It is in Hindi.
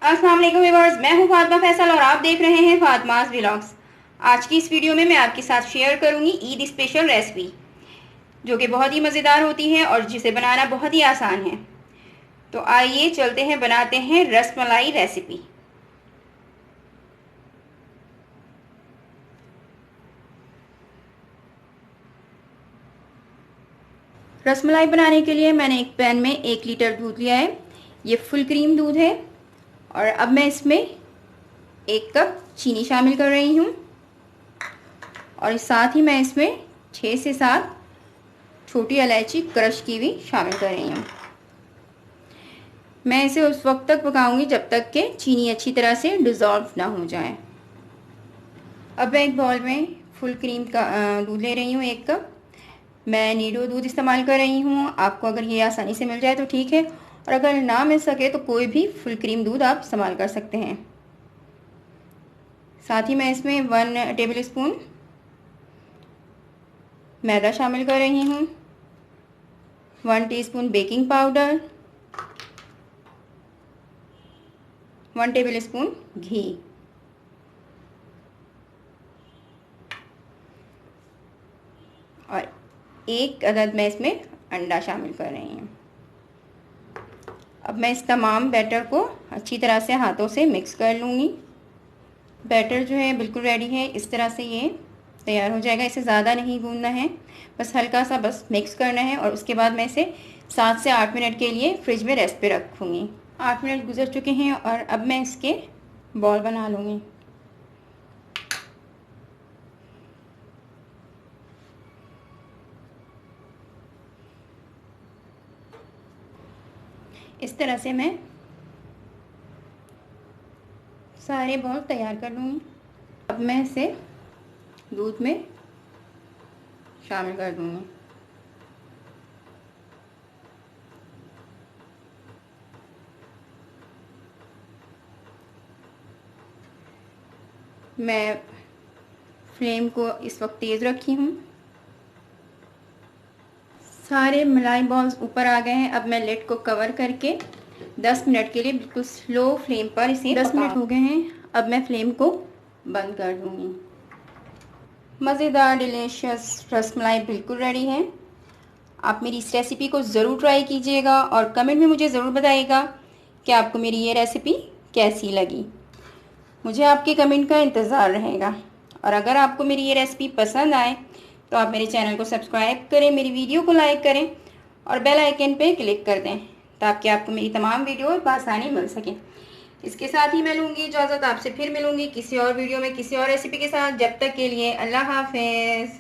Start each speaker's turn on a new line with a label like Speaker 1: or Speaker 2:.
Speaker 1: अस्सलाम वालेकुम व्यूअर्स, मैं हूं फातिमा फैसल और आप देख रहे हैं फातिमास व्लॉग्स। आज की इस वीडियो में मैं आपके साथ शेयर करूंगी ईद स्पेशल रेसिपी, जो कि बहुत ही मज़ेदार होती है और जिसे बनाना बहुत ही आसान है। तो आइए चलते हैं, बनाते हैं रसमलाई रेसिपी। रसमलाई बनाने के लिए मैंने एक पैन में 1 लीटर दूध लिया है। ये फुल क्रीम दूध है और अब मैं इसमें 1 कप चीनी शामिल कर रही हूँ और साथ ही मैं इसमें 6 से 7 छोटी इलायची क्रश की हुई शामिल कर रही हूँ। मैं इसे उस वक्त तक पकाऊंगी जब तक कि चीनी अच्छी तरह से डिज़ोल्व ना हो जाए। अब मैं एक बाउल में फुल क्रीम का दूध ले रही हूँ, 1 कप। मैं नीडो दूध इस्तेमाल कर रही हूँ। आपको अगर ये आसानी से मिल जाए तो ठीक है, और अगर ना मिल सके तो कोई भी फुल क्रीम दूध आप इस्तेमाल कर सकते हैं। साथ ही मैं इसमें 1 टेबल स्पून मैदा शामिल कर रही हूँ, 1 teaspoon baking powder, 1 tablespoon घी और 1 अदद मैं इसमें अंडा शामिल कर रही हूँ। अब मैं इस तमाम बैटर को अच्छी तरह से हाथों से मिक्स कर लूँगी। बैटर जो है बिल्कुल रेडी है। इस तरह से ये तैयार हो जाएगा। इसे ज़्यादा नहीं गूंदना है, बस हल्का सा बस मिक्स करना है और उसके बाद मैं इसे 7 से 8 मिनट के लिए फ्रिज में रेस्ट पे रखूँगी। 8 मिनट गुजर चुके हैं और अब मैं इसके बॉल बना लूँगी। इस तरह से मैं सारे बॉल तैयार कर लूँगी। अब मैं इसे दूध में शामिल कर दूँगी। मैं फ्लेम को इस वक्त तेज़ रखी हूँ। सारे मलाई बॉल्स ऊपर आ गए हैं। अब मैं लिड को कवर करके 10 मिनट के लिए बिल्कुल स्लो फ्लेम पर इसे 10 मिनट हो गए हैं। अब मैं फ्लेम को बंद कर दूँगी। मज़ेदार डिलीशियस रसमलाई बिल्कुल रेडी है। आप मेरी इस रेसिपी को ज़रूर ट्राई कीजिएगा और कमेंट में मुझे ज़रूर बताइएगा कि आपको मेरी ये रेसिपी कैसी लगी। मुझे आपके कमेंट का इंतज़ार रहेगा। और अगर आपको मेरी ये रेसिपी पसंद आए तो आप मेरे चैनल को सब्सक्राइब करें, मेरी वीडियो को लाइक करें और बेल आइकन पे क्लिक कर दें ताकि आपको मेरी तमाम वीडियो बआसानी मिल सके। इसके साथ ही मैं लूँगी इजाज़त। आपसे फिर मिलूँगी किसी और वीडियो में किसी और रेसिपी के साथ। जब तक के लिए अल्लाह हाफ़िज़।